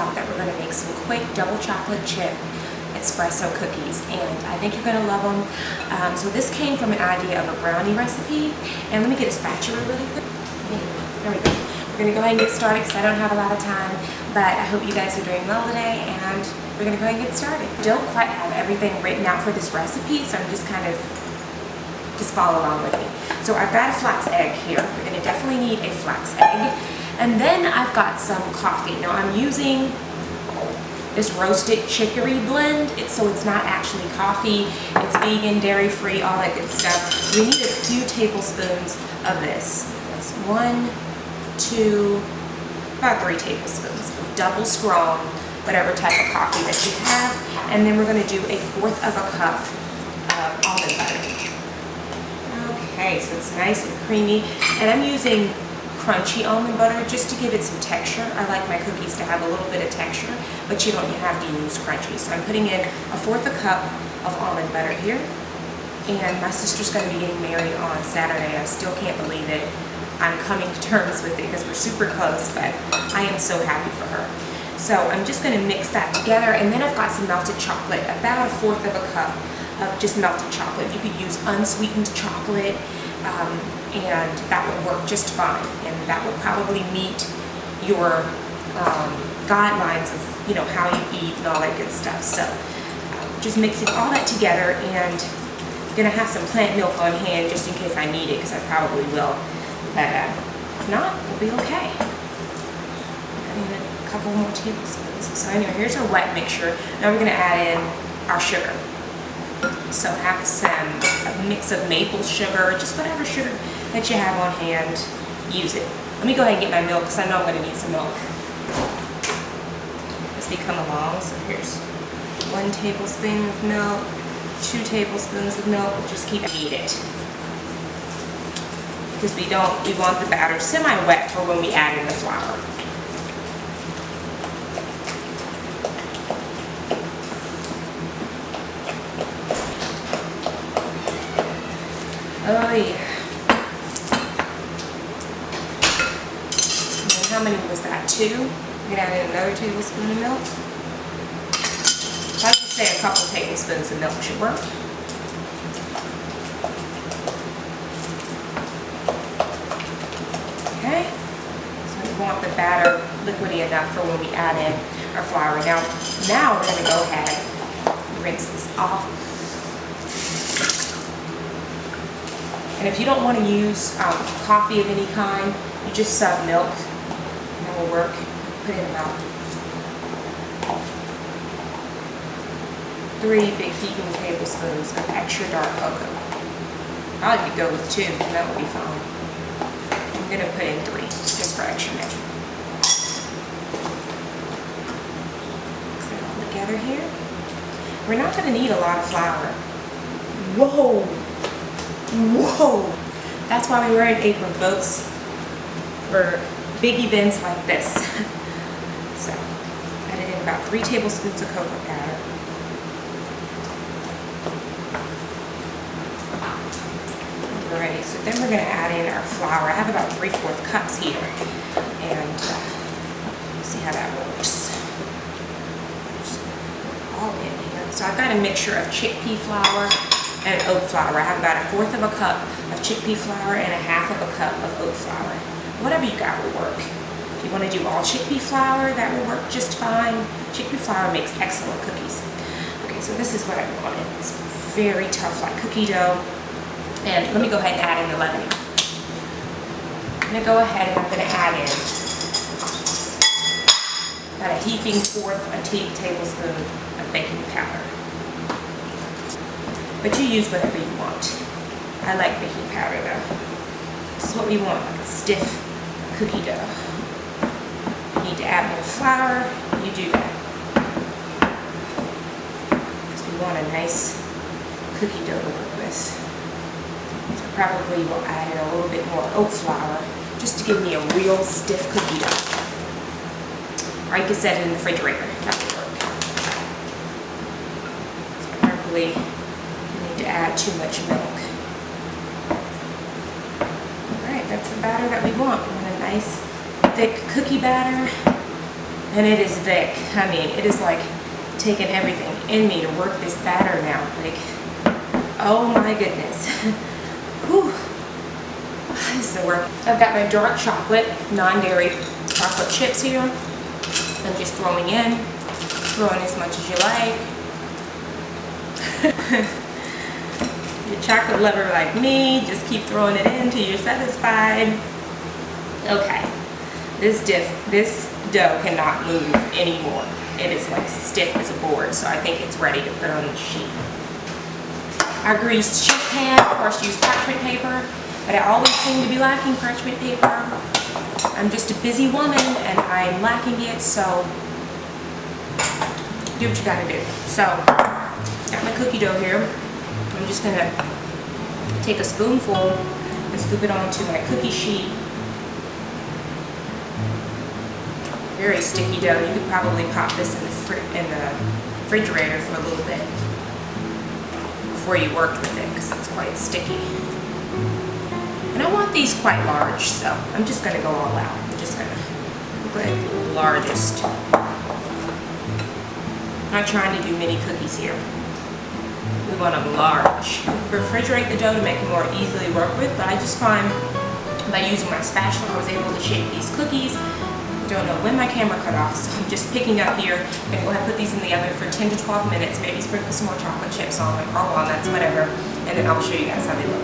out that we're going to make some quick double chocolate chip espresso cookies, and I think you're going to love them. So this came from an idea of a brownie recipe, and let me get a spatula really quick. There we go. We're going to go ahead and get started because I don't have a lot of time, but I hope you guys are doing well today, and we're going to go ahead and get started. I don't quite have everything written out for this recipe, so I'm just follow along with me. So I've got a flax egg here. We're going to definitely need a flax egg. And then I've got some coffee. Now I'm using this roasted chicory blend. So it's not actually coffee. It's vegan, dairy-free, all that good stuff. We need a few tablespoons of this. That's 1, 2, about 3 tablespoons. Double strong, whatever type of coffee that you have. And then we're going to do 1/4 of a cup of almond butter. Okay, so it's nice and creamy. And I'm using crunchy almond butter just to give it some texture. I like my cookies to have a little bit of texture, but you don't have to use crunchy. So I'm putting in 1/4 a cup of almond butter here. And my sister's going to be getting married on Saturday. I still can't believe it. I'm coming to terms with it because we're super close, but I am so happy for her. So I'm just going to mix that together, and then I've got some melted chocolate, about 1/4 of a cup of just melted chocolate. You could use unsweetened chocolate, and that would work just fine, and that would probably meet your guidelines of how you eat and all that good stuff. So just mixing all that together, and I'm gonna have some plant milk on hand just in case I need it, because I probably will, but if not, we'll be okay. Add in a couple more tablespoons. So anyway, here's our wet mixture. Now we're gonna add in our sugar. So have a mix of maple sugar, just whatever sugar that you have on hand, use it. Let me go ahead and get my milk because I know I'm going to need some milk as we come along. So here's 1 tablespoon of milk, 2 tablespoons of milk. We'll just keep it because we want the batter semi-wet for when we add in the flour. Oh yeah. And how many was that? 2? I'm gonna add in another tablespoon of milk. I would say a couple tablespoons of milk should work. Okay. So we want the batter liquidy enough for when we add in our flour. Now we're gonna go ahead and rinse this off. And if you don't want to use coffee of any kind, you just sub milk. That will work. Put in about 3 big heaping tablespoons of extra dark cocoa. I like to go with 2, and that would be fine. I'm going to put in 3, just for extra milk. Mix it all together here. We're not going to need a lot of flour. Whoa! Whoa! That's why we wear an apron, folks, for big events like this. So, added in about 3 tablespoons of cocoa powder. Alrighty, so then we're going to add in our flour. I have about 3/4 cups here, and see how that works. Just all in here. So I've got a mixture of chickpea flour and oat flour. I have about 1/4 of a cup of chickpea flour and 1/2 of a cup of oat flour. Whatever you got will work. If you want to do all chickpea flour, that will work just fine. Chickpea flour makes excellent cookies. Okay, so this is what I wanted. It's very tough, like cookie dough. And let me go ahead and add in the leavening. I'm going to go ahead and I'm going to add in about 1/4 tablespoon of baking powder. But you use whatever you want. I like baking powder though. This is what we want, like a stiff cookie dough. You need to add more flour, you do that. Because we want a nice cookie dough to work with. So probably will add in a little bit more oat flour just to give me a real stiff cookie dough. Or you can set it in the refrigerator, that would work. So probably to add too much milk. Alright, that's the batter that we want. We want a nice thick cookie batter. And it is thick. I mean, it is like taking everything in me to work this batter now. Like, oh my goodness. Whew. This is the work. I've got my dark chocolate, non-dairy chocolate chips here. I'm just throwing in as much as you like. You're a chocolate lover like me, just keep throwing it in till you're satisfied. Okay, this dough cannot move anymore. It is like stiff as a board, so I think it's ready to put on the sheet. I greased sheet pan, of course used parchment paper, but I always seem to be lacking parchment paper. I'm just a busy woman and I'm lacking it, so do what you gotta do. So, got my cookie dough here. I'm just gonna take a spoonful and scoop it onto my cookie sheet. Very sticky dough. You could probably pop this in the refrigerator for a little bit before you worked with it, because it's quite sticky. And I want these quite large, so I'm just gonna go all out. I'm just gonna go ahead and do the largest. I'm not trying to do mini cookies here. We want them large. Refrigerate the dough to make it more easily work with, but I just find by using my spatula I was able to shape these cookies. Don't know when my camera cut off, so I'm just picking up here. I'm gonna go ahead and put these in the oven for 10 to 12 minutes, maybe sprinkle some more chocolate chips on them or walnuts, whatever, and then I'll show you guys how they look.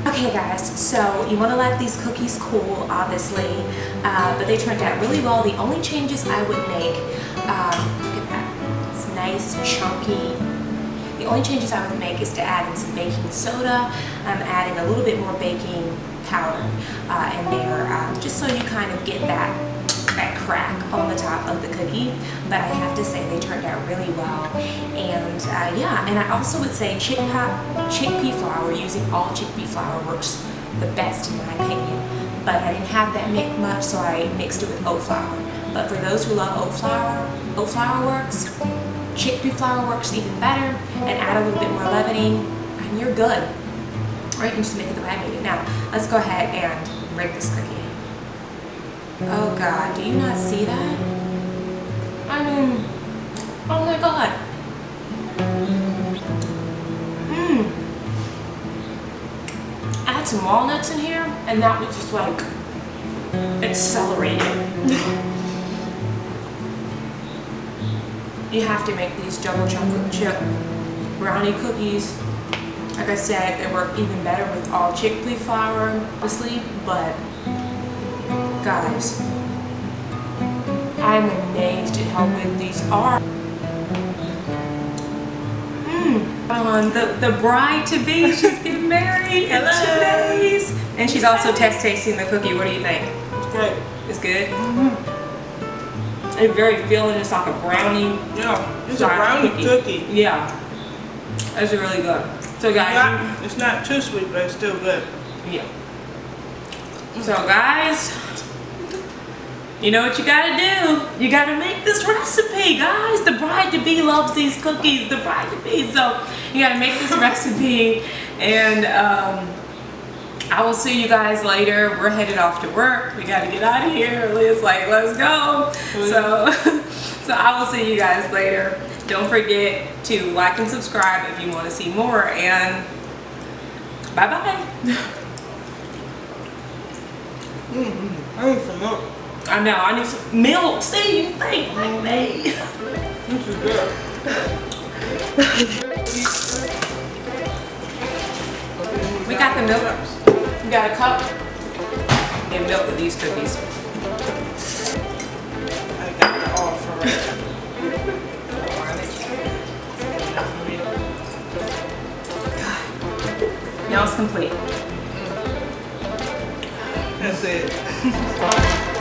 Okay guys, so you want to let these cookies cool, obviously, but they turned out really well. The only changes I would make, look at that, it's nice, chunky. The only changes I would make is to add in some baking soda. I'm adding a little bit more baking powder in there, just so you kind of get that crack on the top of the cookie. But I have to say they turned out really well. And yeah, and I also would say chickpea flour, using all chickpea flour works the best in my opinion. But I didn't have that mix much, so I mixed it with oat flour. But for those who love oat flour works. Chickpea flour works even better, and add a little bit more leavening, and you're good. Or you can just make it the way I made it. Now, let's go ahead and break this cookie. Oh God, do you not see that? I mean, oh my God. I had some walnuts in here, and that was just like accelerated. You have to make these double chocolate chip brownie cookies. Like I said, they work even better with all chickpea flour, obviously, but guys, I'm amazed at how good these are. The bride-to-be, she's getting married in 2 days. And she's also test tasting the cookie. What do you think? It's good. It's good? It's very filling. It's like a brownie. Yeah, it's a brownie cookie. Yeah, it's really good. So guys, it's not too sweet, but it's still good. Yeah. So guys, you know what you gotta do? You gotta make this recipe, guys. The bride-to-be loves these cookies. The bride-to-be. So you gotta make this recipe, and I will see you guys later. We're headed off to work. We gotta get out of here. Leah's like, let's go. So I will see you guys later. Don't forget to like and subscribe if you want to see more, and bye-bye. I need some milk. I know, I need some milk. See, you think like me. This is good. We got the milk. We got a cup and milk with these cookies. I got it all for right. Now it's complete. That's it.